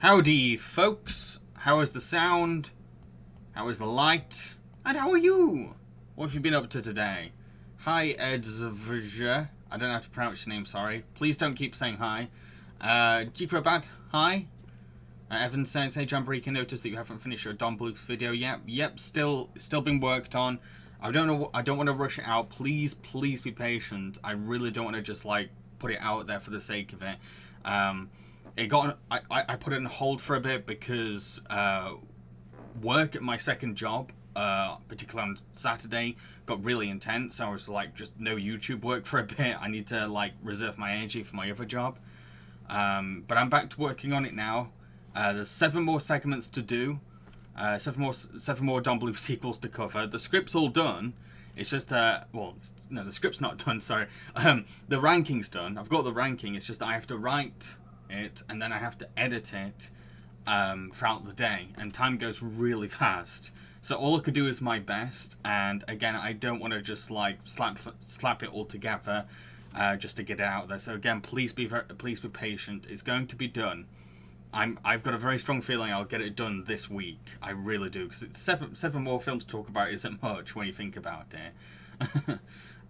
Howdy, folks. How is the sound? How is the light? And how are you? What have you been up to today? Hi, Edzvja. I don't know how to pronounce your name, sorry. Please don't keep saying hi. Jambareeqi, hi. Evan says, hey, Jambareeqi, noticed that you haven't finished your Don Bluth video yet. Yep, still being worked on. I don't want to rush it out. Please be patient. I really don't want to just, like, put it out there for the sake of it. I put it on hold for a bit because work at my second job, particularly on Saturday, got really intense. I was like, just no YouTube work for a bit. I need to like reserve my energy for my other job. But I'm back to working on it now. There's 7 more segments to do. 7 more Don Bluth sequels to cover. The script's all done. It's just well, no, the script's not done. Sorry. The ranking's done. I've got the ranking. It's just that I have to write it and then I have to edit it throughout the day, and time goes really fast. So all I could do is my best, and again, I don't want to just like slap it all together just to get it out there. So again, please be patient. It's going to be done. I've got a very strong feeling I'll get it done this week. I really do, because it's seven more films to talk about isn't much when you think about it.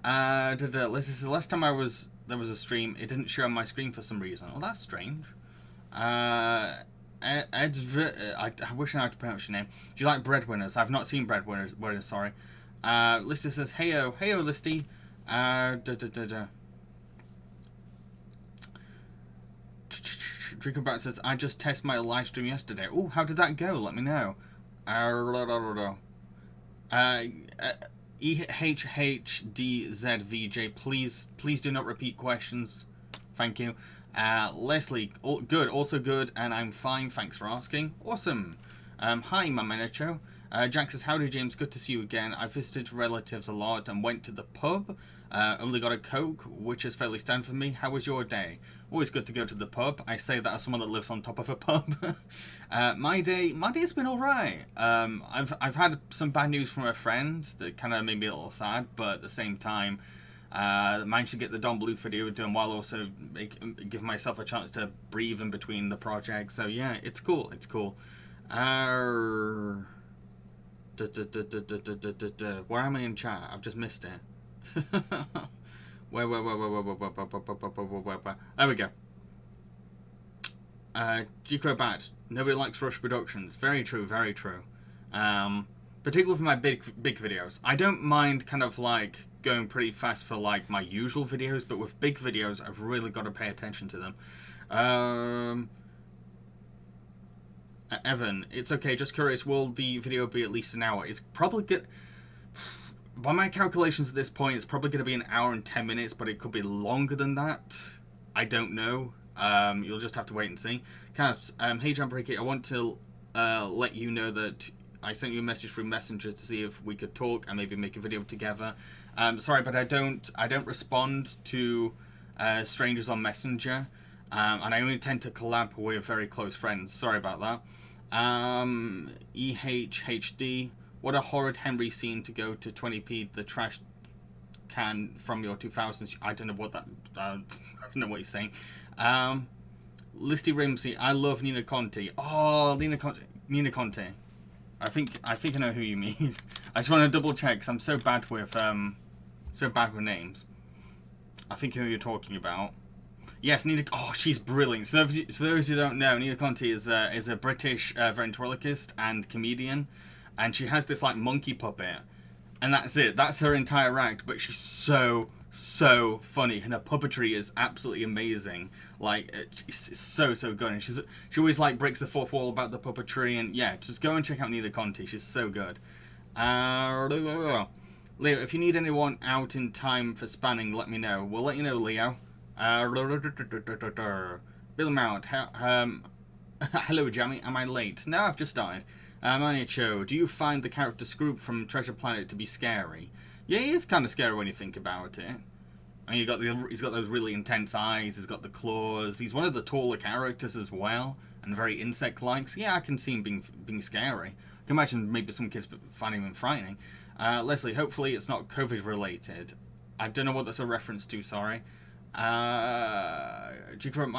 This is the last time there was a stream. It didn't show on my screen for some reason. Oh, that's strange. I wish I knew how to pronounce your name. Do you like Breadwinners? I've not seen Breadwinners. Sorry. Listy says, heyo, Listy. Drinkabout says, I just tested my live stream yesterday. Oh, how did that go? Let me know. EHHDZVJ, please do not repeat questions. Thank you. Leslie, good, also good, and I'm fine, thanks for asking. Awesome. Hi, my manager. Jack says, howdy, James, good to see you again. I visited relatives a lot and went to the pub. Only got a Coke, which is fairly standard for me. How was your day? Always good to go to the pub. I say that as someone that lives on top of a pub. My day's been alright. I've had some bad news from a friend that kind of made me a little sad, but at the same time, managed to get the Don Bluth video done while also give myself a chance to breathe in between the projects. So yeah, it's cool. Where am I in chat? I've just missed it. Where? There we go. G-Crobat. Nobody likes rush productions. Very true. Particularly for my big videos. I don't mind kind of like going pretty fast for like my usual videos, but with big videos, I've really got to pay attention to them. Evan, it's okay. Just curious, will the video be at least an hour? It's probably good. By my calculations at this point, it's probably going to be an hour and 10 minutes, but it could be longer than that. I don't know. You'll just have to wait and see. Cas, hey Jambareeqi, I want to let you know that I sent you a message through Messenger to see if we could talk and maybe make a video together. Sorry, but I don't respond to strangers on Messenger, and I only tend to collab with very close friends. Sorry about that. EHHD. What a horrid Henry scene to go to 20p the trash can from your 2000s. I don't know what that. I don't know what he's saying. Listy Rimsey. I love Nina Conti. Oh, Nina Conti. I think I know who you mean. I just want to double check because I'm so bad with names. I think who you're talking about. Yes, Nina. Oh, she's brilliant. So for those who don't know, Nina Conti is a British ventriloquist and comedian. And she has this like monkey puppet, and that's it. That's her entire act. But she's so funny, and her puppetry is absolutely amazing. Like it's so good. And she always like breaks the fourth wall about the puppetry. And yeah, just go and check out Nina Conti. She's so good. Leo, if you need anyone out in time for spanning, let me know. We'll let you know, Leo. Bill Mount. Hello, Jammy. Am I late? No, I've just started. Maniacho, do you find the character Scrooge from Treasure Planet to be scary? Yeah, he is kind of scary when you think about it. I mean, he's got those really intense eyes, he's got the claws, he's one of the taller characters as well, and very insect-like, so yeah, I can see him being scary. I can imagine maybe some kids finding him frightening. Leslie, hopefully it's not COVID-related. I don't know what that's a reference to, sorry. My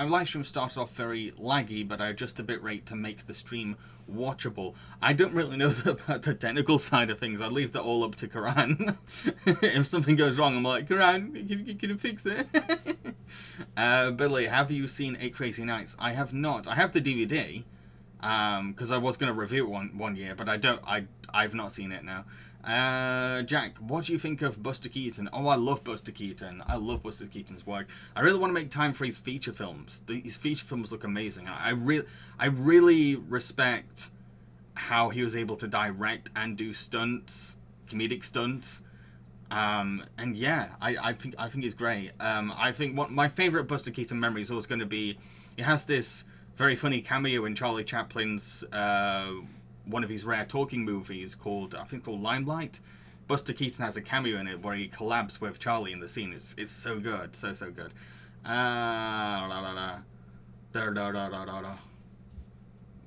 live stream started off very laggy, but I adjust the bitrate to make the stream watchable. I don't really know about the technical side of things. I leave that all up to Karan. If something goes wrong, I'm like, Karan, can you fix it? Billy, have you seen 8 Crazy Nights? I have not. I have the DVD, because I was going to review it one year, but I've not seen it now. Jack, what do you think of Buster Keaton? Oh, I love Buster Keaton. I love Buster Keaton's work. I really want to make time for his feature films. His feature films look amazing. I really respect how he was able to direct and do stunts, comedic stunts. And yeah, I think he's great. I think my favorite Buster Keaton memory is always going to be, he has this very funny cameo in Charlie Chaplin's one of his rare talking movies called Limelight. Buster Keaton has a cameo in it where he collabs with Charlie in the scene. It's so good, so good.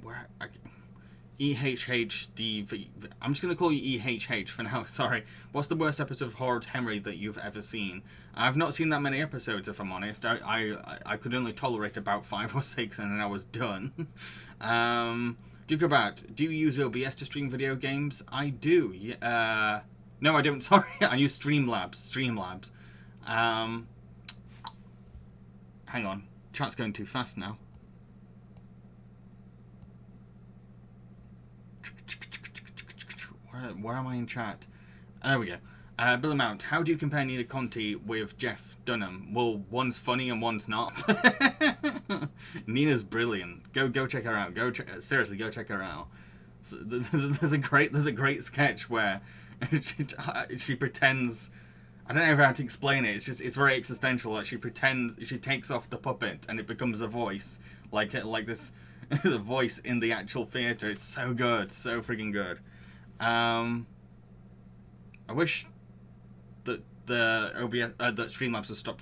Where EHHDV. I'm just gonna call you EHH for now. Sorry. What's the worst episode of Horror Henry that you've ever seen? I've not seen that many episodes, if I'm honest. I could only tolerate about 5 or 6, and then I was done. Do you use OBS to stream video games? I do. No, I don't. Sorry, I use Streamlabs. Hang on. Chat's going too fast now. Where am I in chat? There we go. Billy Mount, how do you compare Nina Conti with Jeff Dunham? Well, one's funny and one's not. Nina's brilliant. Go check her out. Seriously, go check her out. So, there's a great sketch where she pretends. I don't know how to explain it. It's very existential. Like she pretends, she takes off the puppet and it becomes a voice, like this, the voice in the actual theater. It's so good, so freaking good. I wish that the OBS that Streamlabs would stop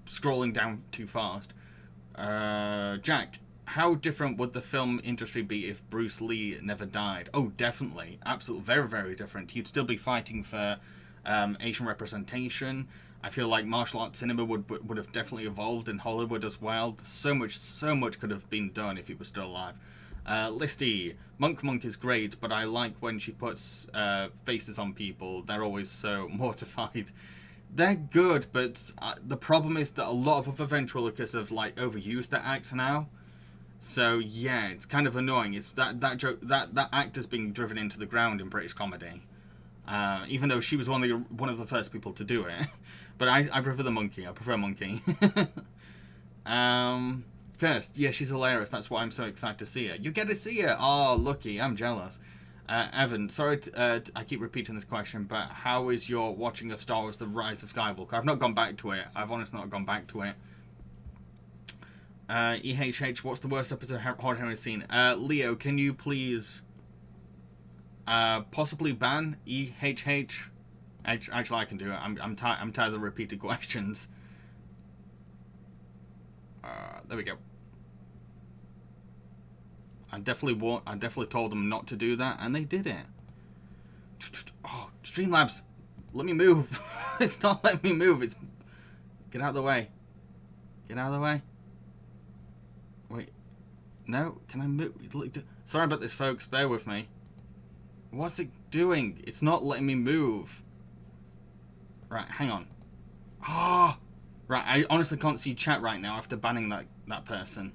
scrolling down too fast. Jack, how different would the film industry be if Bruce Lee never died? Oh, definitely, absolutely, very, very different. He'd still be fighting for Asian representation. I feel like martial arts cinema would have definitely evolved in Hollywood as well. So much could have been done if he was still alive. Listy, Monk is great, but I like when she puts faces on people. They're always so mortified. They're good, but the problem is that a lot of other ventriloquists have like overused their acts now. So yeah, it's kind of annoying. It's that joke that actor's being driven into the ground in British comedy. Even though she was one of the first people to do it. But I prefer the monkey. I prefer monkey. Kirst, yeah, she's hilarious. That's why I'm so excited to see her. You get to see her. Oh, lucky. I'm jealous. Evan, sorry I keep repeating this question, but how is your watching of Star Wars The Rise of Skywalker? I've not gone back to it. I've honestly not gone back to it. EHH, what's the worst episode of Horror Henry seen? Leo, can you please possibly ban EHH? Actually, I can do it. I'm tired of the repeated questions. There we go. I definitely told them not to do that, and they did it. Oh, Streamlabs, let me move. It's not letting me move. It's get out of the way. Get out of the way. Wait, no, can I move? Sorry about this, folks. Bear with me. What's it doing? It's not letting me move. Right, hang on. Oh, right. I honestly can't see chat right now after banning that person.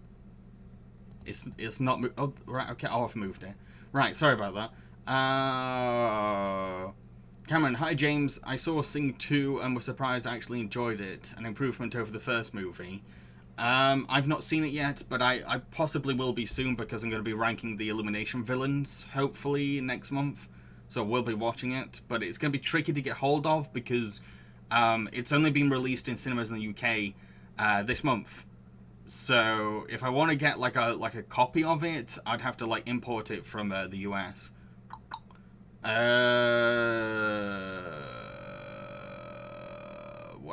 It's not. Oh, right. Okay. Oh, I've moved it. Right. Sorry about that. Cameron, hi James. I saw Sing 2 and was surprised I actually enjoyed it. An improvement over the first movie. I've not seen it yet, but I possibly will be soon because I'm going to be ranking the Illumination villains, hopefully, next month. So we'll be watching it, but it's going to be tricky to get hold of because it's only been released in cinemas in the UK this month. So if I want to get like a copy of it, I'd have to like import it from the US. Where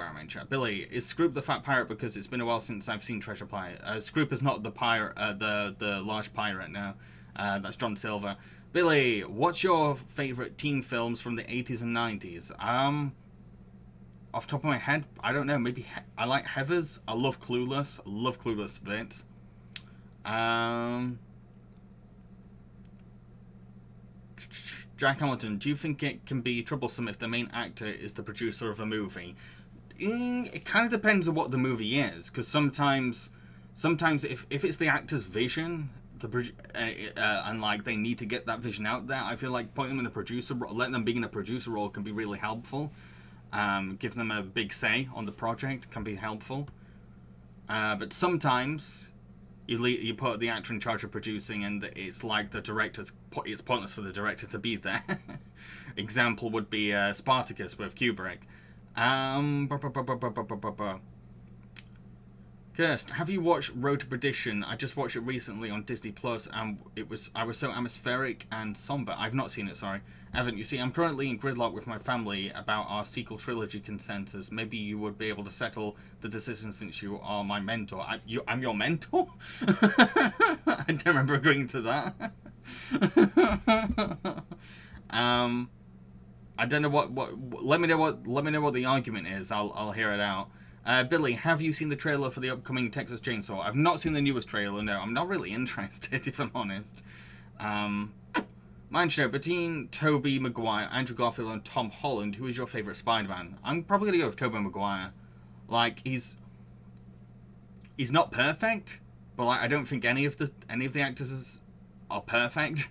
am I in chat? Billy, is Scroop the fat pirate because it's been a while since I've seen Treasure Planet? Scroop is not the pirate, the large pirate now. That's John Silver. Billy, what's your favourite teen films from the 80s and 90s? off the top of my head, I don't know. Maybe I like Heathers. I love Clueless. I love Clueless a bit. Jack Hamilton, do you think it can be troublesome if the main actor is the producer of a movie? It kind of depends on what the movie is, because sometimes if it's the actor's vision, and like they need to get that vision out there, I feel like putting them in a producer role, letting them be in a producer role can be really helpful. Give them a big say on the project can be helpful. But sometimes you put the actor in charge of producing, and it's like it's pointless for the director to be there. Example would be Spartacus with Kubrick. Kirst, have you watched Road to Perdition? I just watched it recently on Disney Plus, and I was so atmospheric and somber. I've not seen it, sorry. Evan, you see, I'm currently in gridlock with my family about our sequel trilogy consensus. Maybe you would be able to settle the decision since you are my mentor. I'm your mentor? I don't remember agreeing to that. I don't know what. Let me know what the argument is. I'll hear it out. Billy, have you seen the trailer for the upcoming Texas Chainsaw? I've not seen the newest trailer, no. I'm not really interested, if I'm honest. Mind you, between Tobey Maguire, Andrew Garfield, and Tom Holland, who is your favourite Spider-Man? I'm probably going to go with Tobey Maguire. Like, he's not perfect, but like, I don't think any of the actors are perfect.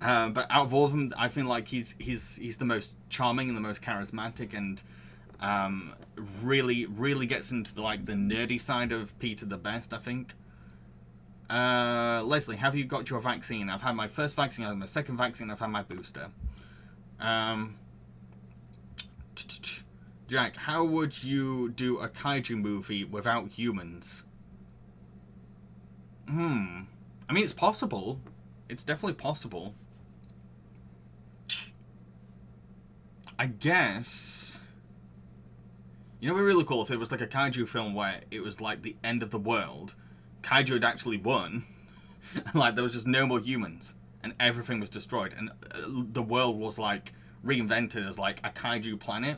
But out of all of them, I feel like he's the most charming and the most charismatic, and really gets into the nerdy side of Peter the best, I think. Leslie, have you got your vaccine? I've had my first vaccine, I've had my second vaccine, I've had my booster. Jack, how would you do a kaiju movie without humans? I mean, it's possible. It's definitely possible. I guess... You know, it would be really cool if it was like a kaiju film where it was like the end of the world. Kaiju had actually won. And like there was just no more humans. And everything was destroyed. And the world was like reinvented as like a kaiju planet.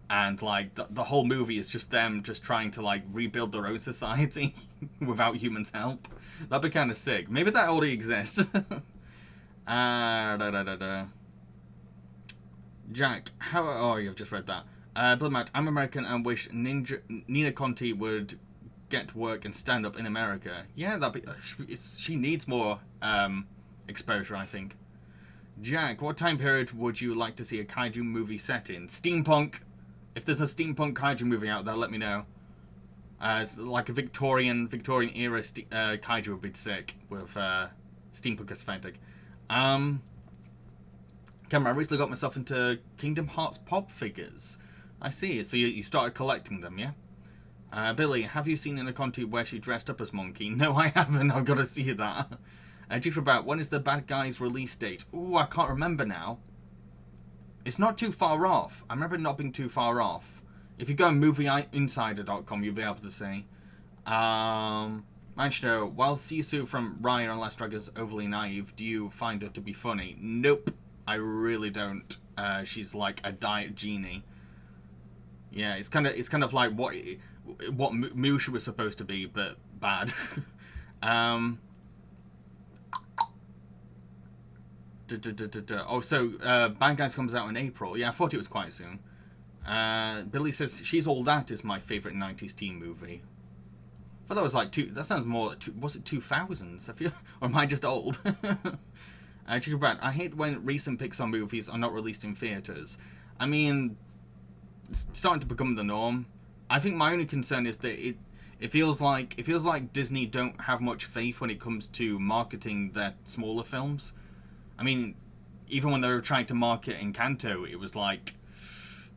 And like the whole movie is just them just trying to like rebuild their own society without humans' help. That'd be kind of sick. Maybe that already exists. Jack, how... Oh, you've just read that. Blood Matt, I'm American and wish Nina Conti would get work and stand up in America. Yeah, that'd be... She needs more exposure, I think. Jack, what time period would you like to see a kaiju movie set in? Steampunk. If there's a steampunk kaiju movie out there, let me know. It's like a Victorian era kaiju would be sick with steampunk aesthetic. Cameron, I recently got myself into Kingdom Hearts pop figures. I see. So you started collecting them, yeah? Billy, have you seen Nina Conti where she dressed up as Monkey? No, I haven't. I've got to see that. Jigsaw, when is the Bad Guys release date? Ooh, I can't remember now. It's not too far off. I remember it not being too far off. If you go on movieinsider.com, you'll be able to see. Manchester, while Sisu from Raya and Last Dragon is overly naive, do you find her to be funny? Nope, I really don't. She's like a diet genie. Yeah, it's kind of like what Musha was supposed to be, but bad. Oh, so Bad Guys comes out in April. Yeah, I thought it was quite soon. Billy says She's All That is my favorite 90s teen movie. I thought that was like that sounds more like was it 2000s? I feel, or am I just old? Chicken Brad, I hate when recent Pixar movies are not released in theaters. I mean, it's starting to become the norm. I think my only concern is that it feels like Disney don't have much faith when it comes to marketing their smaller films. I mean, even when they were trying to market Encanto, it was like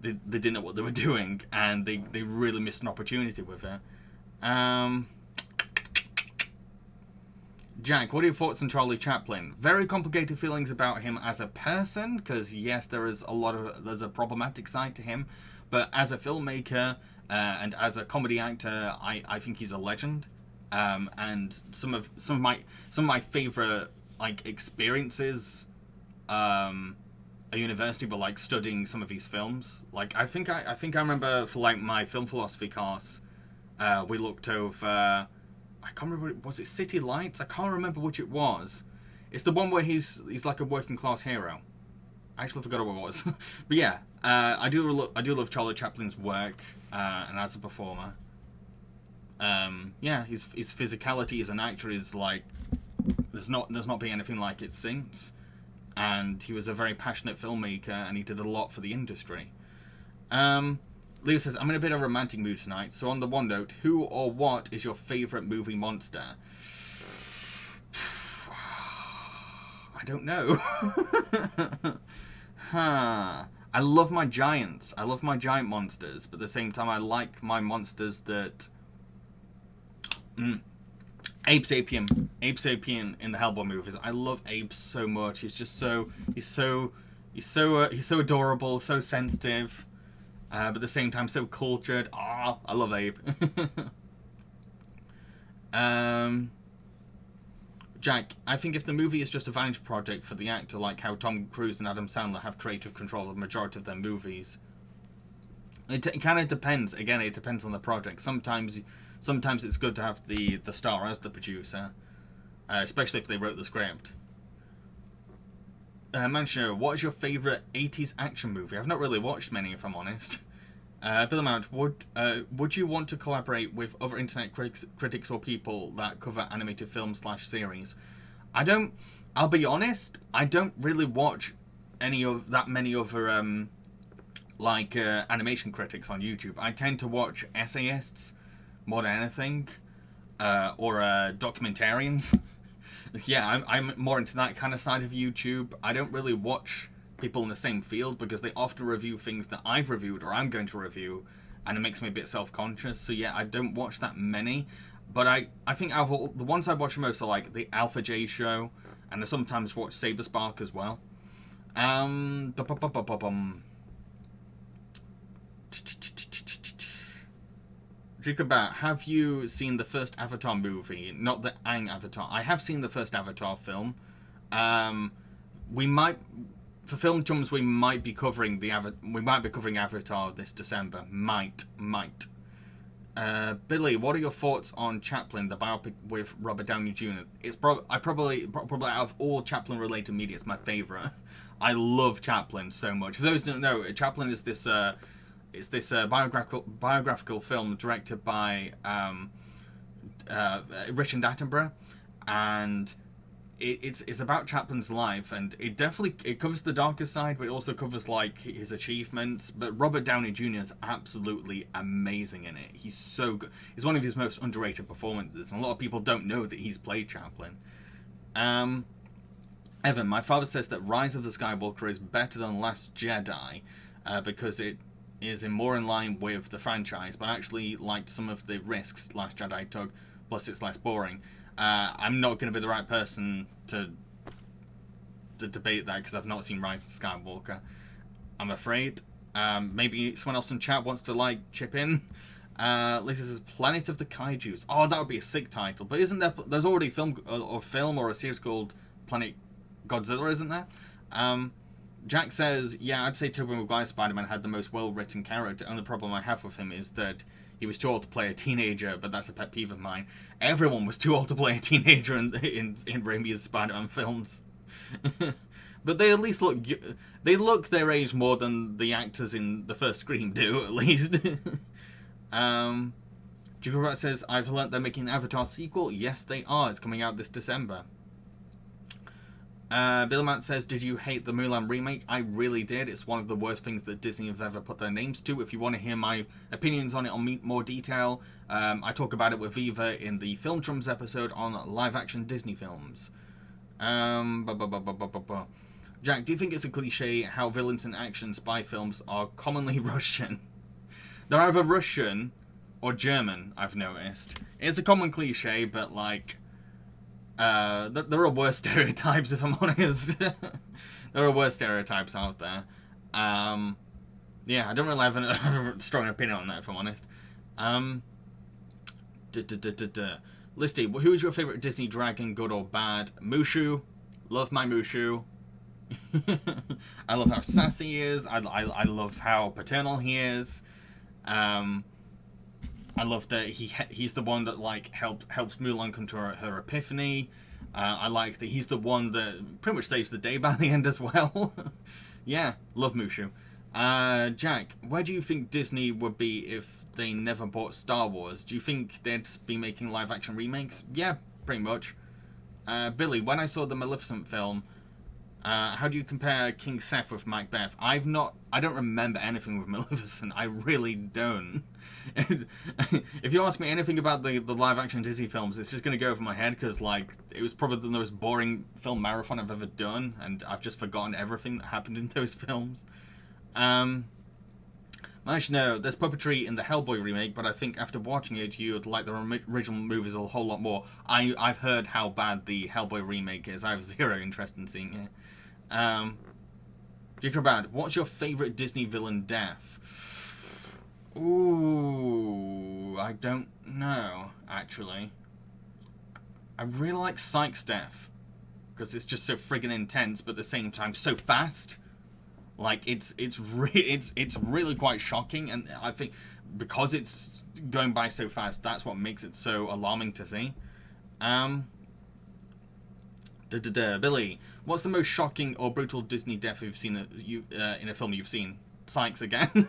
they didn't know what they were doing, and they really missed an opportunity with it. Jack, what are your thoughts on Charlie Chaplin? Very complicated feelings about him as a person, because yes, there's a problematic side to him, but as a filmmaker and as a comedy actor, I think he's a legend. And some of my favorite like experiences are a university, but like studying some of these films. Like I think I remember for like my film philosophy course, we looked over. I can't remember. Was it City Lights? I can't remember which it was. It's the one where he's like a working class hero. I actually forgot what it was. But yeah, I do love Charlie Chaplin's work and as a performer. Yeah, his physicality as an actor is like there's not been anything like it since. And he was a very passionate filmmaker, and he did a lot for the industry. Leo says, I'm in a bit of a romantic mood tonight, so on the one note, who or what is your favourite movie monster? I don't know. I love my giants. I love my giant monsters, but at the same time, I like my monsters that... Abe Sapien in the Hellboy movies. I love Abe so much. He's just so he's so adorable, so sensitive, but at the same time so cultured. Ah, I love Abe. Jack, I think if the movie is just a vantage project for the actor, like how Tom Cruise and Adam Sandler have creative control of the majority of their movies, it kind of depends. Again, it depends on the project. Sometimes it's good to have the star as the producer, especially if they wrote the script. Mancho, what is your favourite 80s action movie? I've not really watched many, if I'm honest. Bill Amount, would you want to collaborate with other internet critics or people that cover animated films / series? I'll be honest, I don't really watch that many other animation critics on YouTube. I tend to watch essayists more than anything, or documentarians. Yeah, I'm more into that kind of side of YouTube. I don't really watch people in the same field because they often review things that I've reviewed or I'm going to review, and it makes me a bit self-conscious. So yeah, I don't watch that many, but I think out of all, the ones I watch most are like the Alpha J Show, and I sometimes watch Saberspark as well. About, have you seen the first Avatar movie? Not the Aang Avatar. I have seen the first Avatar film. We might, for Film Chums, we might be covering Avatar this December. Might. Billy, what are your thoughts on Chaplin, the biopic with Robert Downey Jr.? It's probably out of all Chaplin related media, it's my favorite. I love Chaplin so much. For those who don't know, Chaplin is this. It's this biographical film directed by Richard Attenborough, and it's about Chaplin's life, and it covers the darker side, but it also covers like his achievements. But Robert Downey Jr. is absolutely amazing in it. He's so good. It's one of his most underrated performances, and a lot of people don't know that he's played Chaplin. Evan, my father says that Rise of the Skywalker is better than Last Jedi because it is more in line with the franchise, but I actually liked some of the risks Last Jedi took, plus it's less boring. I'm not going to be the right person to debate that because I've not seen Rise of Skywalker, I'm afraid. Maybe someone else in chat wants to chip in. Lisa says Planet of the Kaijus. Oh, that would be a sick title, but isn't there's already a film or a series called Planet Godzilla, isn't there? Jack says, yeah, I'd say Tobey Maguire's Spider-Man had the most well-written character. The only problem I have with him is that he was too old to play a teenager, but that's a pet peeve of mine. Everyone was too old to play a teenager in Raimi's Spider-Man films. But they at least look their age more than the actors in the first Scream do, at least. Jigglebrat says, I've learnt they're making an Avatar sequel. Yes, they are. It's coming out this December. Billamant says, did you hate the Mulan remake? I really did. It's one of the worst things that Disney have ever put their names to. If you want to hear my opinions on it on more detail, I talk about it with Viva in the Film Drums episode on live-action Disney films. Jack, do you think it's a cliche how villains in action spy films are commonly Russian? They're either Russian or German, I've noticed. It's a common cliche, but there are worse stereotypes, if I'm honest. There are worse stereotypes out there. Yeah, I don't really have a strong opinion on that, if I'm honest. Listy, who is your favourite Disney dragon, good or bad? Mushu. Love my Mushu. I love how sassy he is. I love how paternal he is. I love that he's the one that like helps Mulan come to her epiphany. I like that he's the one that pretty much saves the day by the end as well. Yeah, love Mushu. Jack, where do you think Disney would be if they never bought Star Wars? Do you think they'd be making live action remakes? Yeah, pretty much. Billy, when I saw the Maleficent film, how do you compare King Seth with Macbeth? I don't remember anything with Maleficent. I really don't. If you ask me anything about the live action Disney films, it's just going to go over my head because like it was probably the most boring film marathon I've ever done, and I've just forgotten everything that happened in those films. Actually, no, there's puppetry in the Hellboy remake, but I think after watching it, you'd like the original movies a whole lot more. I've heard how bad the Hellboy remake is. I have zero interest in seeing it. Jacob, what's your favourite Disney villain death? Ooh, I don't know, actually. I really like Psyche's death, because it's just so friggin' intense, but at the same time so fast. Like it's really quite shocking, and I think because it's going by so fast, that's what makes it so alarming to see. Billy, what's the most shocking or brutal Disney death you've seen in a film you've seen? Sykes again.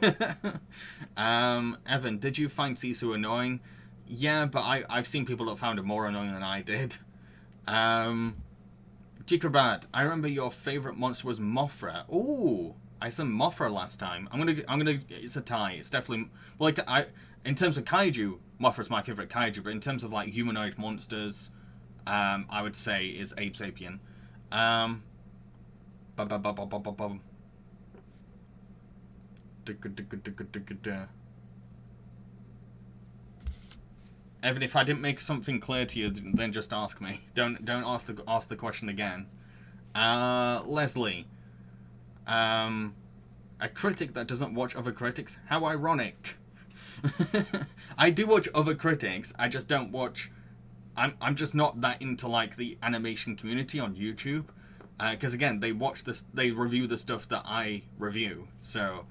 Evan, did you find Sisu annoying? Yeah, but I've seen people that found it more annoying than I did. Jikrabad, I remember your favorite monster was Mothra. Ooh, I said Mothra last time. I'm gonna. It's a tie. It's definitely like in terms of kaiju, Mothra's my favorite kaiju. But in terms of like humanoid monsters, I would say is Ape Sapien. Evan, if I didn't make something clear to you, then just ask me. Don't ask the question again. Leslie, a critic that doesn't watch other critics. How ironic. I do watch other critics. I just don't watch. I'm just not that into like the animation community on YouTube, because again they review the stuff that I review. So,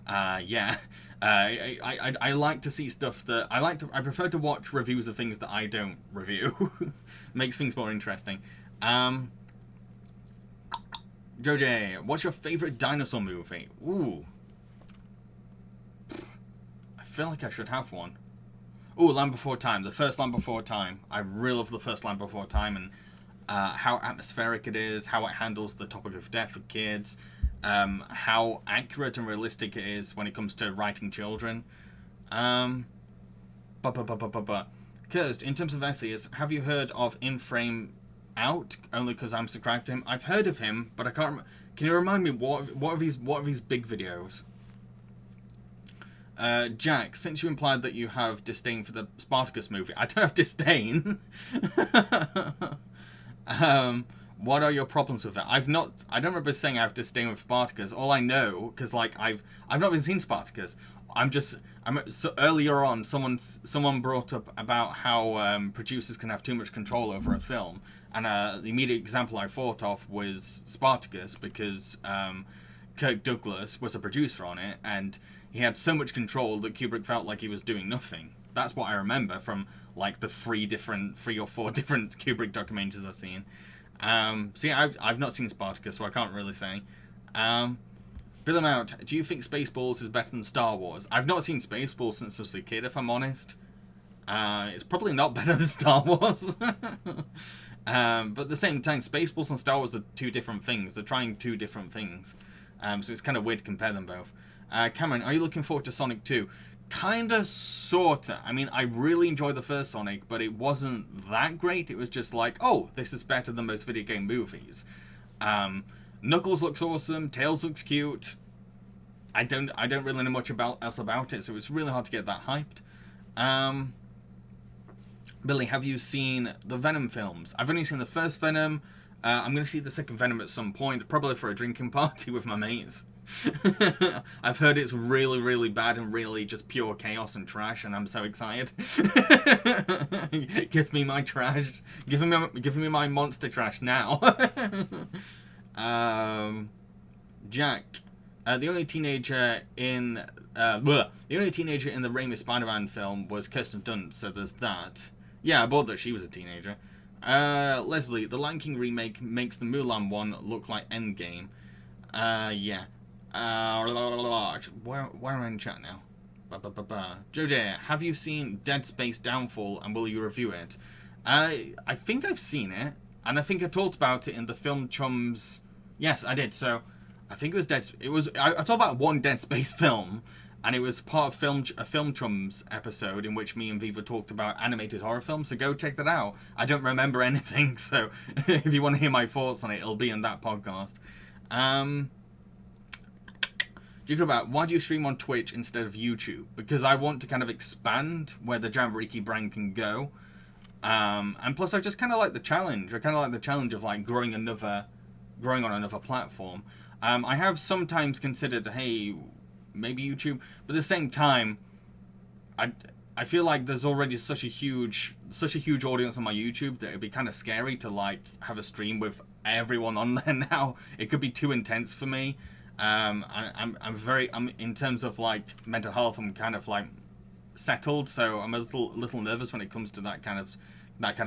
yeah. I like to see stuff that I prefer to watch reviews of things that I don't review. Makes things more interesting. Joj, what's your favorite dinosaur movie? Ooh, I feel like I should have one. Ooh, Land Before Time, the first Land Before Time. I really love the first Land Before Time, and how atmospheric it is, how it handles the topic of death for kids. How accurate and realistic it is when it comes to writing children. Kirst, in terms of essays, have you heard of In Frame Out? Only because I'm subscribed to him. I've heard of him, but I can't. Can you remind me what are his big videos? Jack, since you implied that you have disdain for the Spartacus movie, I don't have disdain. What are your problems with that? I don't remember saying I have disdain with Spartacus. All I know, because like I've not even seen Spartacus. So earlier on, someone brought up about how producers can have too much control over a film, and the immediate example I thought of was Spartacus, because Kirk Douglas was a producer on it, and he had so much control that Kubrick felt like he was doing nothing. That's what I remember from like the 3 or 4 different Kubrick documentaries I've seen. So yeah, I've not seen Spartacus, so I can't really say. Bill Mount, do you think Spaceballs is better than Star Wars? I've not seen Spaceballs since I was a kid, if I'm honest. It's probably not better than Star Wars. But at the same time, Spaceballs and Star Wars are 2 different things. They're trying 2 different things. So it's kind of weird to compare them both. Cameron, are you looking forward to Sonic 2? Kinda, sorta. I mean, I really enjoyed the first Sonic, but it wasn't that great. It was just like, oh, this is better than most video game movies. Knuckles looks awesome. Tails looks cute. I don't really know much else about it, so it's really hard to get that hyped. Billy, have you seen the Venom films? I've only seen the first Venom. I'm going to see the second Venom at some point, probably for a drinking party with my mates. I've heard it's really, really bad and really just pure chaos and trash, and I'm so excited. Give me my trash. Give me my monster trash now. Jack, the only teenager in the Raimi Spider-Man film was Kirsten Dunst, so there's that. Yeah, I bought that she was a teenager. Leslie, the Lion King remake makes the Mulan one look like Endgame. Yeah. Where am I in chat now? Jode, have you seen Dead Space Downfall, and will you review it? I think I've seen it, and I think I talked about it in the Film Chums. Yes, I did. So I think it was I talked about one Dead Space film, and it was part of a Film Chums episode in which me and Viva talked about animated horror films. So go check that out. I don't remember anything, so if you want to hear my thoughts on it, it'll be in that podcast. You go about why do you stream on Twitch instead of YouTube? Because I want to kind of expand where the Jambareeqi brand can go, and plus I just kind of like the challenge. I kind of like the challenge of like growing on another platform. I have sometimes considered, hey, maybe YouTube, but at the same time, I feel like there's already such a huge audience on my YouTube that it'd be kind of scary to like have a stream with everyone on there now. It could be too intense for me. I'm in terms of like mental health, I'm kind of like settled, so I'm a little nervous when it comes to that kind of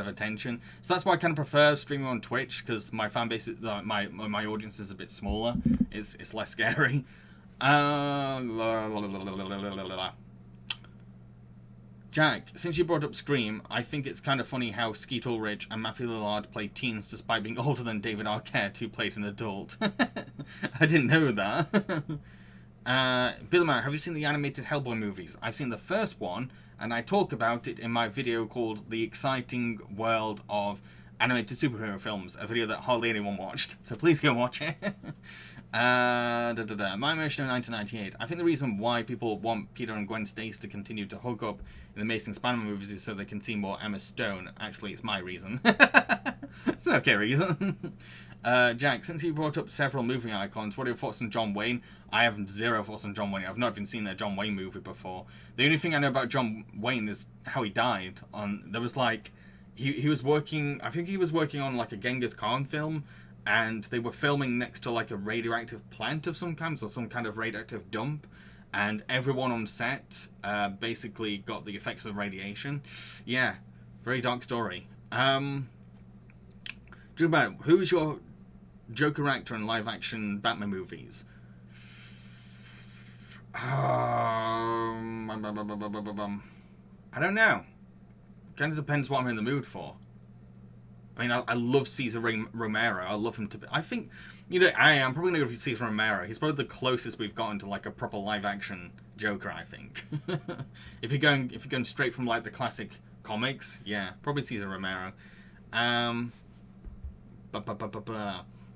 attention. So that's why I kind of prefer streaming on Twitch, because my fan base, my audience is a bit smaller. It's less scary. Jack, since you brought up Scream, I think it's kind of funny how Skeet Ulrich and Matthew Lillard play teens despite being older than David Arquette, who plays an adult. I didn't know that. Bill Maher, have you seen the animated Hellboy movies? I've seen the first one, and I talk about it in my video called The Exciting World of Animated Superhero Films, a video that hardly anyone watched, so please go watch it. My Emotion in 1998. I think the reason why people want Peter and Gwen Stacy to continue to hook up in the Amazing Spider-Man movies is so they can see more Emma Stone. Actually, it's my reason. It's an okay reason. Jack, since you brought up several movie icons, what are your thoughts on John Wayne? I have zero thoughts on John Wayne. I've not even seen a John Wayne movie before. The only thing I know about John Wayne is how he died. There was like, he was working, I think he was working on like a Genghis Khan film, and they were filming next to like a radioactive plant of some kind, or some kind of radioactive dump, and everyone on set basically got the effects of radiation. Yeah, very dark story. Who's your Joker actor in live action Batman movies? I don't know. Kind of depends what I'm in the mood for. I mean, I love Cesar Romero. I love him to be. I think, I'm probably going to go for Cesar Romero. He's probably the closest we've gotten to like a proper live action Joker, I think. If you're going straight from like the classic comics, yeah, probably Cesar Romero.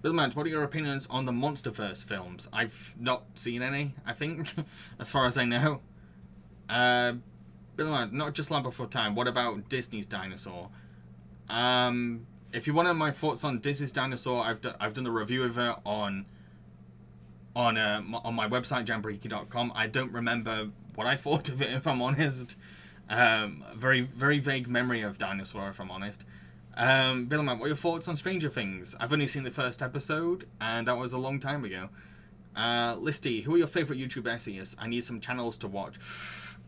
Bill Mant, what are your opinions on the MonsterVerse films? I've not seen any, I think, as far as I know. Bill Mant, not just Land Before Time. What about Disney's Dinosaur? If you want to know my thoughts on Disney's Dinosaur, I've done a review of it on my website jambareeqi.com. I don't remember what I thought of it, if I'm honest. Very very vague memory of Dinosaur, if I'm honest. Bill Man, what are your thoughts on Stranger Things? I've only seen the first episode, and that was a long time ago. Listy, who are your favorite YouTube essayists? I need some channels to watch.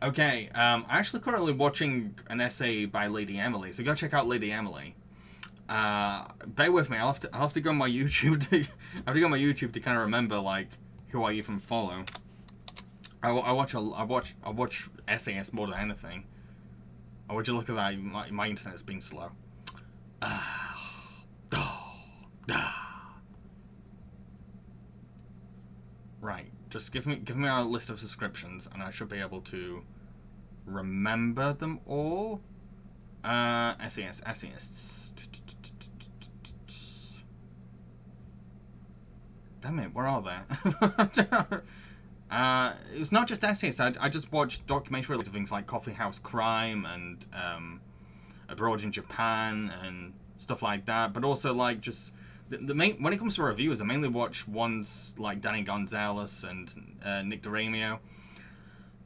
Okay, I'm actually currently watching an essay by Lady Emily, so go check out Lady Emily. Bear with me, I'll have to go on my YouTube to kind of remember like who I even follow. I watch essayists more than anything. Oh, would you look at that? My internet's been slow. Right, just give me a list of subscriptions, and I should be able to remember them all. Essayists. Damn it, where are they? It's not just essayists. I just watched documentary things like Coffee House Crime and Abroad in Japan and stuff like that. But also like just the main, when it comes to reviewers, I mainly watch ones like Danny Gonzalez and Nick DeRamio.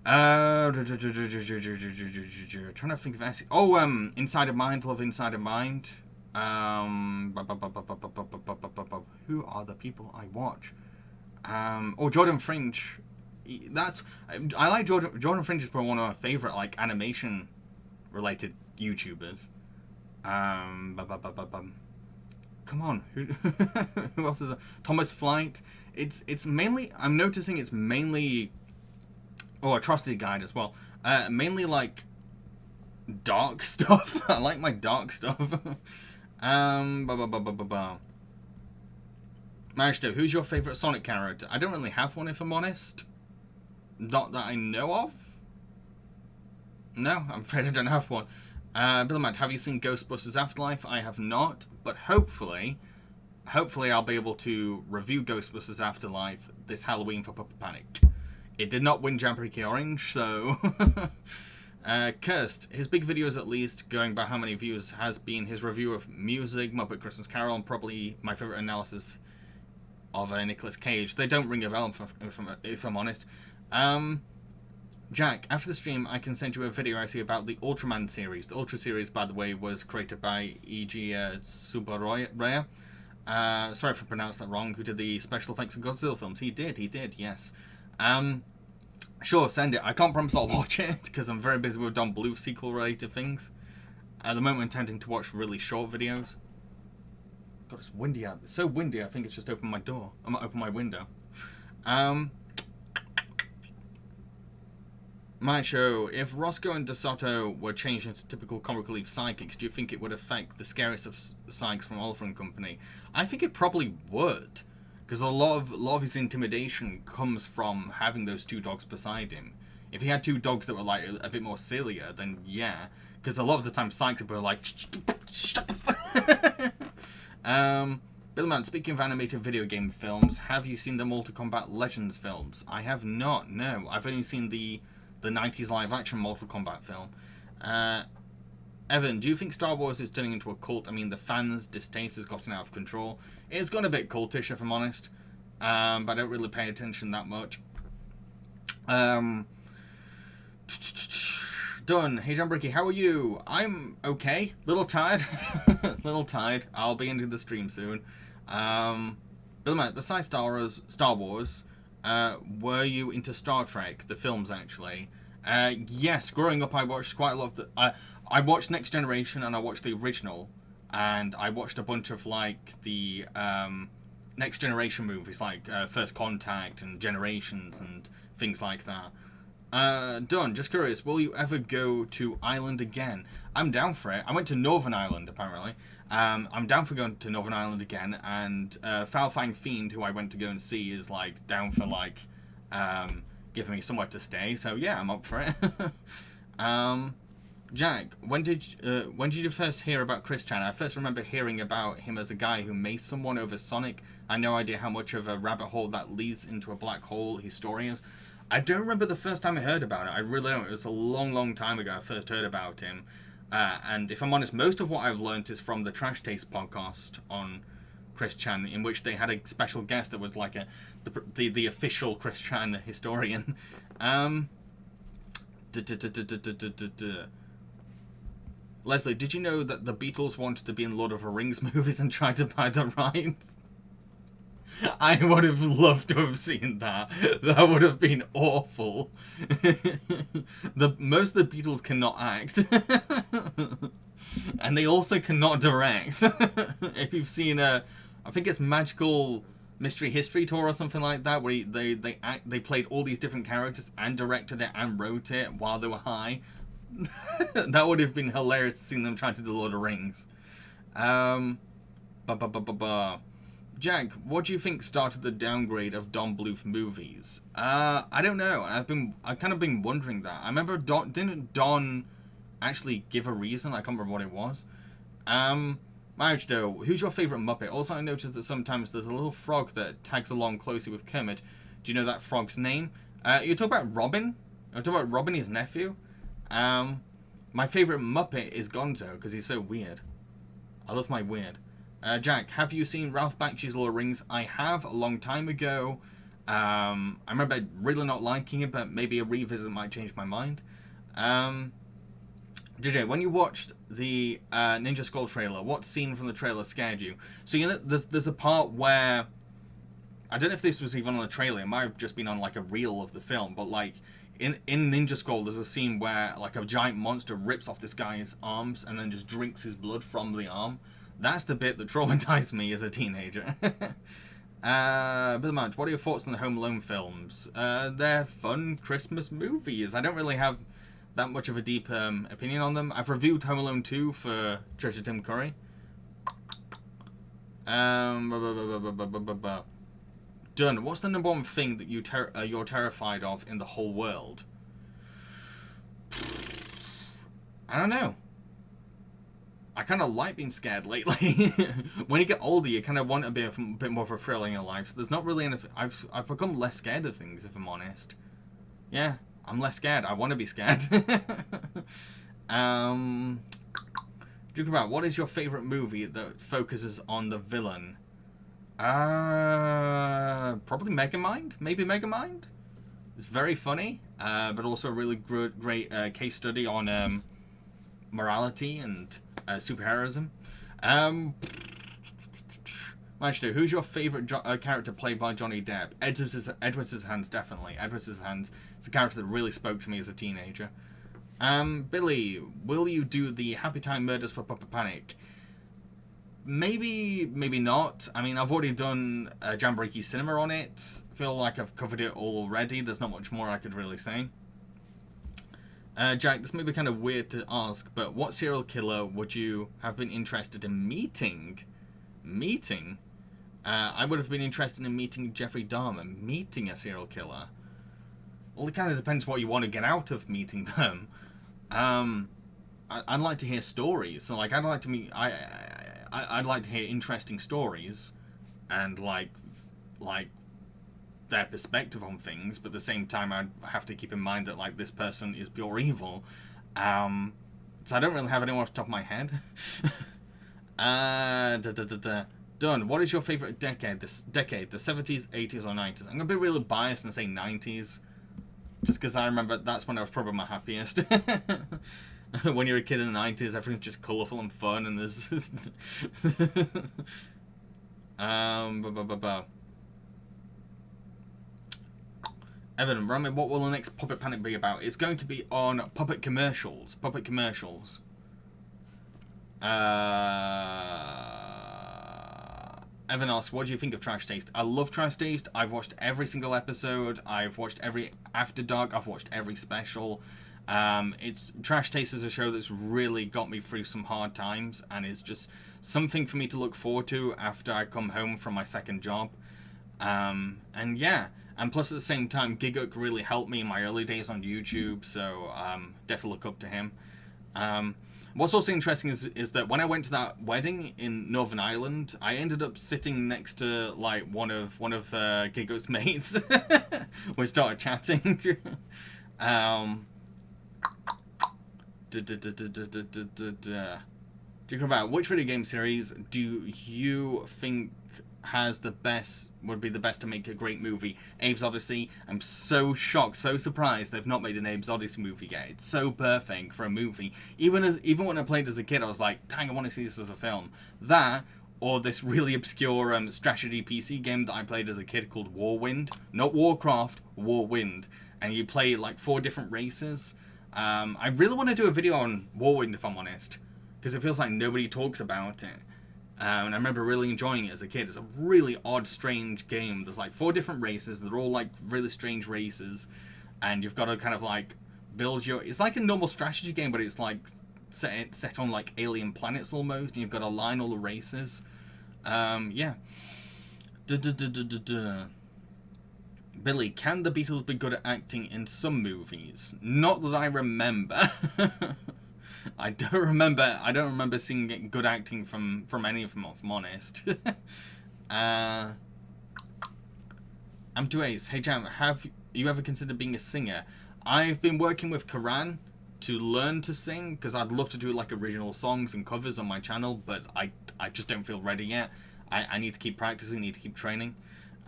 Trying to think of essays. Oh, Inside of Mind, love Inside of Mind. who are the people I watch? Or Jordan Fringe. I like Jordan Fringe is probably one of my favorite like animation related YouTubers. Come on, who else is there? Thomas Flight. It's mainly, I'm noticing it's mainly, Atrocity Guide as well. Mainly like dark stuff. I like my dark stuff. Marishto, who's your favorite Sonic character? I don't really have one, if I'm honest. Not that I know of. No, I'm afraid I don't have one. Bill Matt, have you seen Ghostbusters Afterlife? I have not, but hopefully I'll be able to review Ghostbusters Afterlife this Halloween for Puppet Panic. It did not win Jambareeqi Orange, so... Cursed, his big videos at least, going by how many views, has been his review of music, Muppet Christmas Carol, and probably my favourite analysis of Nicolas Cage. They don't ring a bell, if I'm honest. Jack, after the stream, I can send you a video I see about the Ultraman series. The Ultra series, by the way, was created by E.G. Tsuburaya. Sorry if I pronounced that wrong. Who did the special effects of Godzilla films? He did, yes. Sure, send it. I can't promise I'll watch it, because I'm very busy with Don Bluth sequel-related things. At the moment, I'm intending to watch really short videos. God, it's windy out. It's so windy, I think it's just opened my door. I might open my window. My show, if Roscoe and DeSoto were changed into typical comic relief psychics, do you think it would affect the scariest of psychics from Oliver and Company? I think it probably would, because a lot of his intimidation comes from having those two dogs beside him. If he had two dogs that were like a bit more sillier, then yeah, because a lot of the time psychics were like, shut the fuck. Billman, speaking of animated video game films, have you seen the Mortal Kombat Legends films? I have not, no. I've only seen the 90s live-action Mortal Kombat film. Evan, do you think Star Wars is turning into a cult? I mean, the fans' distaste has gotten out of control. It's gone a bit cultish, if I'm honest. But I don't really pay attention that much. Done. Hey, Jambareeqi, how are you? I'm okay. Little tired. Little tired. I'll be ending the stream soon. Bill, besides Star Wars, were you into Star Trek, the films, actually? Yes, growing up I watched quite a lot of the... I watched Next Generation and I watched the original, and I watched a bunch of, like, the Next Generation movies, like First Contact and Generations and things like that. Done. Just curious, will you ever go to Ireland again? I'm down for it. I went to Northern Ireland, apparently. I'm down for going to Northern Ireland again, and Foulfang Fiend, who I went to go and see, is like down for like giving me somewhere to stay. So yeah, I'm up for it. Jack, when did you first hear about Chris Chan? I first remember hearing about him as a guy who maced someone over Sonic. I had no idea how much of a rabbit hole that leads into a black hole his story is. I don't remember the first time I heard about it. I really don't. It was a long, long time ago I first heard about him. And if I'm honest, most of what I've learned is from the Trash Taste podcast on Chris Chan, in which they had a special guest that was like the official Chris Chan historian. Leslie, did you know that the Beatles wanted to be in Lord of the Rings movies and tried to buy the rights? I would have loved to have seen that. That would have been awful. Most of the Beatles cannot act. And they also cannot direct. If you've seen I think it's Magical Mystery History Tour or something like that, where they played all these different characters and directed it and wrote it while they were high. That would have been hilarious to see them trying to do Lord of the Rings. Jack, what do you think started the downgrade of Don Bluth movies? I don't know. I've kind of been wondering that. I remember didn't Don actually give a reason? I can't remember what it was. Marriage though, who's your favourite Muppet? Also, I noticed that sometimes there's a little frog that tags along closely with Kermit. Do you know that frog's name? You talk about Robin? You talk about Robin, his nephew? My favourite Muppet is Gonzo, because he's so weird. I love my weird. Jack, have you seen Ralph Bakshi's Lord of the Rings? I have, a long time ago. I remember really not liking it, but maybe a revisit might change my mind. JJ, when you watched the Ninja Scroll trailer, what scene from the trailer scared you? So you know, there's a part where I don't know if this was even on the trailer. It might have just been on like a reel of the film, but like in Ninja Scroll, there's a scene where like a giant monster rips off this guy's arms and then just drinks his blood from the arm. That's the bit that traumatized me as a teenager. Bill Mount, what are your thoughts on the Home Alone films? They're fun Christmas movies. I don't really have that much of a deep opinion on them. I've reviewed Home Alone 2 for Treasure Tim Curry. Done. What's the number one thing that you're terrified of in the whole world? I don't know. I kind of like being scared lately. When you get older, you kind of want a bit more of a thrill in your life. So there's not really anything. I've become less scared of things, if I'm honest. Yeah, I'm less scared. I want to be scared. Talk about what is your favorite movie that focuses on the villain? Probably Megamind. Maybe Megamind. It's very funny, but also a really great case study on morality and superheroism. Manchester, who's your favorite character played by Johnny Depp? Edward Scissorhands, definitely. Edward Scissorhands is a character that really spoke to me as a teenager. Billy, will you do the Happy Time Murders for Puppet Panic? Maybe, maybe not. I mean, I've already done Jambareeqi Cinema on it. I feel like I've covered it all already. There's not much more I could really say. Jack, this may be kind of weird to ask, but what serial killer would you have been interested in meeting? I would have been interested in meeting Jeffrey Dahmer. Meeting a serial killer. Well, it kind of depends what you want to get out of meeting them. I'd like to hear stories. So, like, I'd like to meet. I'd like to hear interesting stories, and like their perspective on things. But at the same time, I'd have to keep in mind that like this person is pure evil. So I don't really have anyone off the top of my head. Done. What is your favorite decade? The 70s, 80s, or 90s? I'm gonna be really biased and say 90s, just because I remember that's when I was probably my happiest. When you're a kid in the 90s, everything's just colourful and fun, and there's Evan, remind me, what will the next Puppet Panic be about? It's going to be on puppet commercials. Evan asks, what do you think of Trash Taste? I love Trash Taste. I've watched every single episode. I've watched every After Dark. I've watched every special. It's Trash Taste is a show that's really got me through some hard times, and it's just something for me to look forward to after I come home from my second job. And yeah, and plus at the same time, Giguk really helped me in my early days on YouTube, so definitely look up to him. What's also interesting is that when I went to that wedding in Northern Ireland, I ended up sitting next to like one of Giguk's mates. We started chatting. About which video game series do you think would be the best to make a great movie? Abe's Odyssey. I'm so shocked, so surprised they've not made an Abe's Odyssey movie yet. It's so perfect for a movie. Even when I played as a kid, I was like, dang, I want to see this as a film. That, or this really obscure strategy PC game that I played as a kid called Warwind. Not Warcraft, Warwind. And you play like 4 different races. I really want to do a video on Warwind, if I'm honest, because it feels like nobody talks about it. And I remember really enjoying it as a kid. It's a really odd, strange game. There's like 4 different races. They're all like really strange races. And you've got to kind of like build your... It's like a normal strategy game, but it's like set on like alien planets almost. And you've got to align all the races. Yeah. Billy, can the Beatles be good at acting in some movies? Not that I remember. I don't remember seeing good acting from any of them, if I'm honest. I'm2Ace. Hey Jam, have you ever considered being a singer? I've been working with Karan to learn to sing, because I'd love to do like original songs and covers on my channel, but I just don't feel ready yet. I need to keep practicing, need to keep training.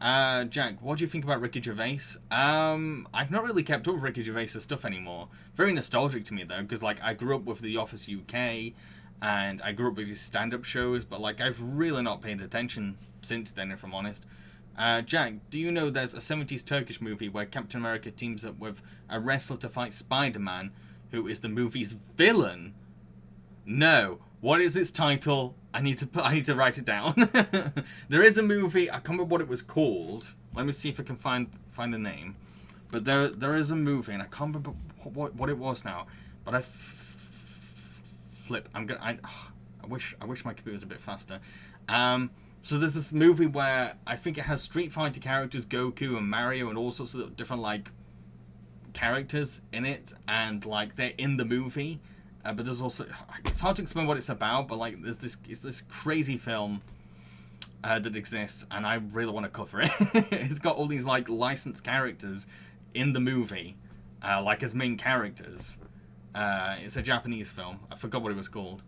Jack, what do you think about Ricky Gervais? I've not really kept up with Ricky Gervais' stuff anymore. Very nostalgic to me though, because like I grew up with The Office UK, and I grew up with his stand-up shows, but like I've really not paid attention since then, if I'm honest. Jack, do you know there's a 70s Turkish movie where Captain America teams up with a wrestler to fight Spider-Man, who is the movie's villain? No. What is its title? I need to write it down. There is a movie. I can't remember what it was called. Let me see if I can find the name. But there is a movie, and I can't remember what it was now. But flip. I wish my computer was a bit faster. So there's this movie where I think it has Street Fighter characters, Goku and Mario, and all sorts of different like characters in it, and like they're in the movie. But there's also, it's hard to explain what it's about, but like it's this crazy film that exists, and I really want to cover it. It's got all these like licensed characters in the movie, like as main characters. It's a Japanese film. I forgot what it was called.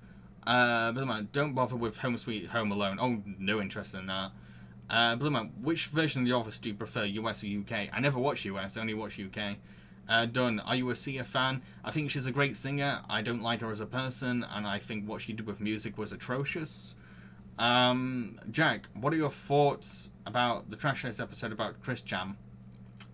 But don't bother with Home Sweet Home Alone. Oh, no interest in that. But which version of The Office do you prefer, US or UK? I never watch US, I only watch UK. Done. Are you a Sia fan? I think she's a great singer. I don't like her as a person, and I think what she did with music was atrocious. Jack, what are your thoughts about the Trash Race episode about Chris Jam?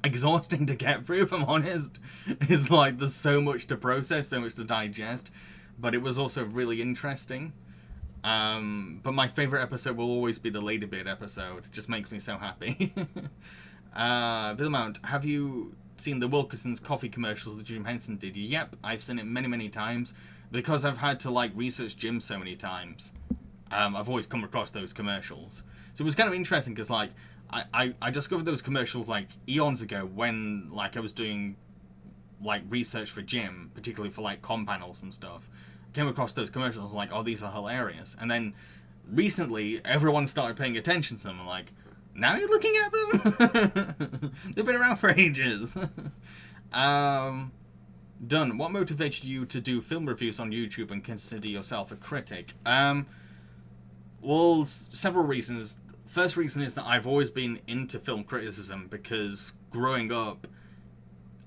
Exhausting to get through, if I'm honest. It's like there's so much to process, so much to digest, but it was also really interesting. But my favourite episode will always be the Ladybeard episode. It just makes me so happy. Bill Mount, have you seen the Wilkinson's coffee commercials that Jim Henson did? Yep, I've seen it many times because I've had to like research Jim so many times. I've always come across those commercials, so it was kind of interesting because like I discovered those commercials like eons ago when like I was doing like research for Jim, particularly for like com panels and stuff. I came across those commercials like, oh, these are hilarious, and then recently everyone started paying attention to them. I'm like, now you're looking at them? They've been around for ages. Done. What motivated you to do film reviews on YouTube and consider yourself a critic? Well, several reasons. First reason is that I've always been into film criticism because growing up,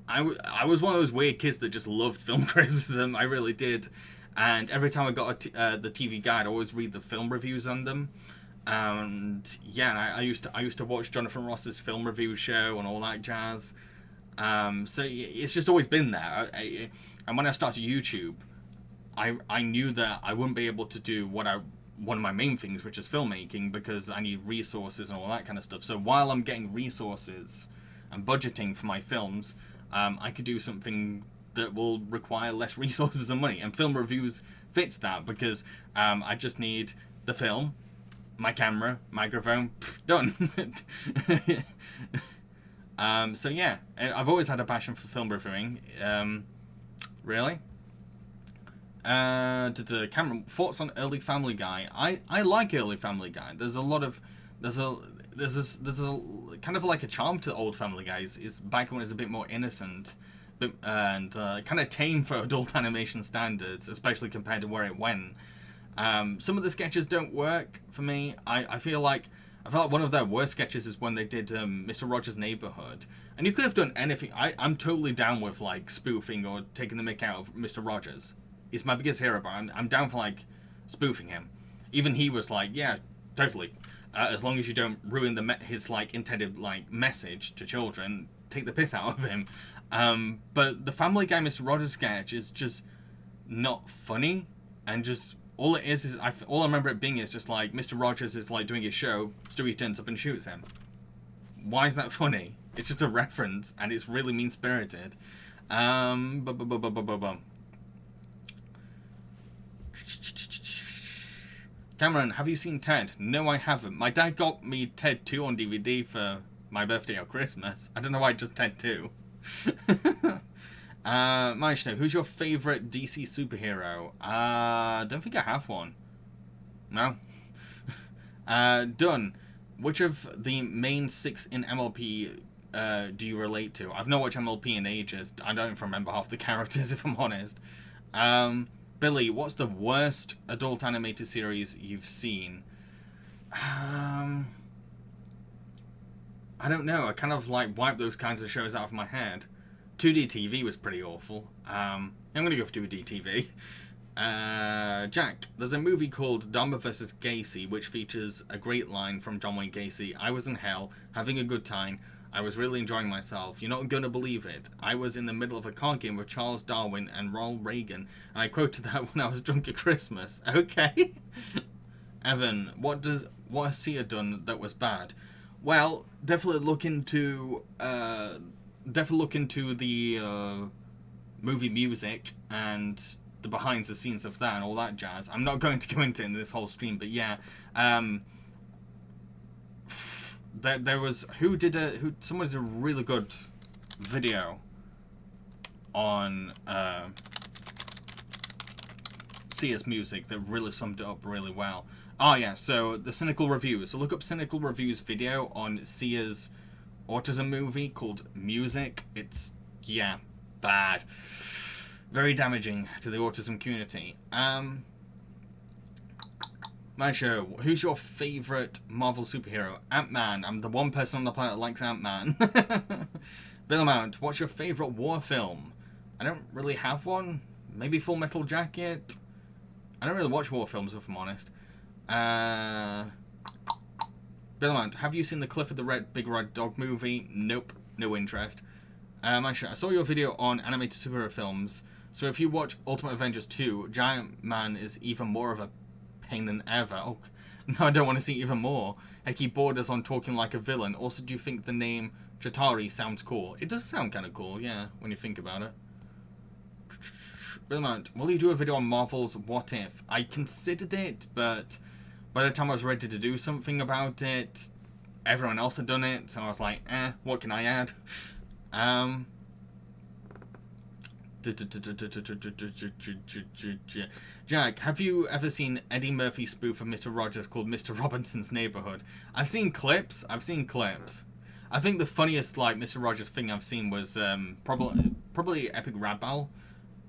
I was one of those weird kids that just loved film criticism. I really did. And every time I got the TV Guide, I always read the film reviews on them. And yeah, I used to watch Jonathan Ross's film review show and all that jazz. So it's just always been there. And when I started YouTube, I knew that I wouldn't be able to do one of my main things, which is filmmaking, because I need resources and all that kind of stuff. So while I'm getting resources and budgeting for my films, I could do something that will require less resources and money. And film reviews fits that because I just need the film, my camera, microphone, done. So yeah, I've always had a passion for film reviewing. Really? Cameron, thoughts on early Family Guy? I like early Family Guy. There's a kind of like a charm to old Family Guy. Is back when it's a bit more innocent, and kind of tame for adult animation standards, especially compared to where it went. Some of the sketches don't work for me. I feel like one of their worst sketches is when they did Mr. Rogers' Neighborhood, and you could have done anything. I'm totally down with like spoofing or taking the mick out of Mr. Rogers. He's my biggest hero, but I'm down for like spoofing him. Even he was like, yeah, totally. As long as you don't ruin his like intended like message to children, take the piss out of him. But the Family Guy Mr. Rogers sketch is just not funny, and just all it is all I remember it being is just like Mr. Rogers is like doing his show, Stewie turns up and shoots him. Why is that funny? It's just a reference, and it's really mean spirited. Cameron, have you seen Ted? No, I haven't. My dad got me Ted 2 on DVD for my birthday or Christmas. I don't know why just Ted 2. Maishno, who's your favourite DC superhero? Don't think I have one. No. Done. Which of the main 6 in MLP do you relate to? I've not watched MLP in ages. I don't even remember half the characters, if I'm honest. Billy, what's the worst adult animated series you've seen? I don't know. I kind of like wiped those kinds of shows out of my head. 2D TV was pretty awful. I'm gonna go for 2D TV. Jack, there's a movie called Dharma vs. Gacy, which features a great line from John Wayne Gacy. I was in hell, having a good time. I was really enjoying myself. You're not gonna believe it. I was in the middle of a card game with Charles Darwin and Ronald Reagan, and I quoted that when I was drunk at Christmas. Okay. Evan, what has Sia done that was bad? Well, definitely look into the movie music and the behind the scenes of that and all that jazz. I'm not going to go into it in this whole stream, but yeah, there was someone did a really good video on Sia's music that really summed it up really well. Oh yeah, so the Cynical Reviews. So look up Cynical Reviews video on Sia's autism movie called Music. It's, yeah, bad. Very damaging to the autism community. My show. Who's your favourite Marvel superhero? Ant-Man. I'm the one person on the planet that likes Ant-Man. Bill Mount. What's your favourite war film? I don't really have one. Maybe Full Metal Jacket. I don't really watch war films, if I'm honest. Bill Mount. Have you seen the Clifford the Big Red Dog movie? Nope. No interest. I saw your video on animated superhero films. So if you watch Ultimate Avengers 2, Giant Man is even more of a pain than ever. Oh, no, I don't want to see even more. I keep bored us on talking like a villain. Also, do you think the name Chitauri sounds cool? It does sound kind of cool, yeah, when you think about it. Brilliant. Will you do a video on Marvel's What If? I considered it, but by the time I was ready to do something about it, everyone else had done it, so I was like, what can I add? Jack, have you ever seen Eddie Murphy's spoof of Mr. Rogers called Mr. Robinson's Neighborhood? I've seen clips. I think the funniest like Mr. Rogers thing I've seen was probably Epic Rap Battle.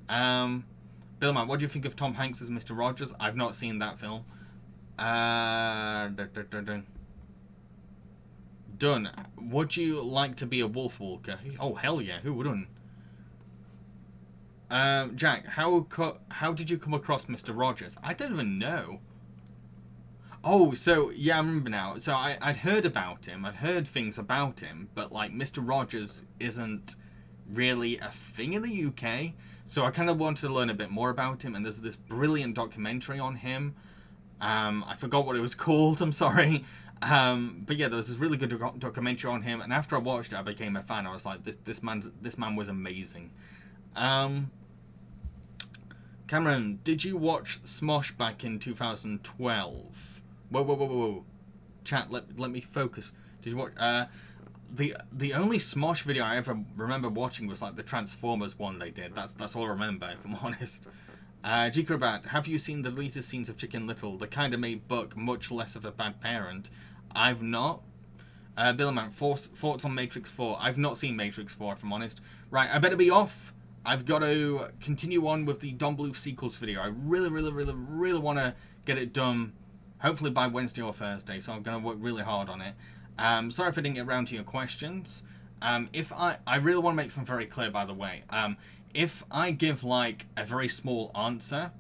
Bill Matt, what do you think of Tom Hanks as Mr. Rogers? I've not seen that film. Done. Would you like to be a wolf walker? Oh hell yeah, who wouldn't? Jack, how did you come across Mr. Rogers? I don't even know. Oh, so, yeah, I remember now. So I'd heard about him. I'd heard things about him. But, like, Mr. Rogers isn't really a thing in the UK. So I kind of wanted to learn a bit more about him. And there's this brilliant documentary on him. I forgot what it was called. I'm sorry. But yeah, there was this really good documentary on him. And after I watched it, I became a fan. I was like, this man was amazing. Cameron, did you watch Smosh back in 2012? Whoa. Chat, let me focus. Did you watch, the only Smosh video I ever remember watching was like the Transformers one they did. That's all I remember, if I'm honest. G-Crobat, have you seen the deleted scenes of Chicken Little? The kind of made Buck much less of a bad parent. I've not. Billman, thoughts on Matrix 4? I've not seen Matrix 4, if I'm honest. Right, I better be off. I've got to continue on with the Don Bluth sequels video. I really want to get it done, hopefully by Wednesday or Thursday, so I'm going to work really hard on it. Sorry if I didn't get around to your questions. If I really want to make something very clear, by the way. If I give, like, a very small answer,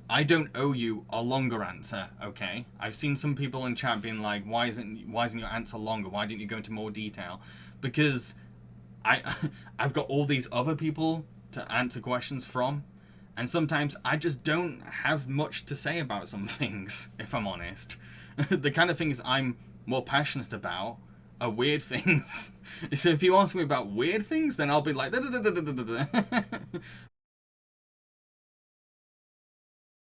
I don't owe you a longer answer, okay? I've seen some people in chat being like, why isn't your answer longer? Why didn't you go into more detail? Because I've got all these other people to answer questions from, and sometimes I just don't have much to say about some things, if I'm honest. The kind of things I'm more passionate about are weird things. So if you ask me about weird things, then I'll be like,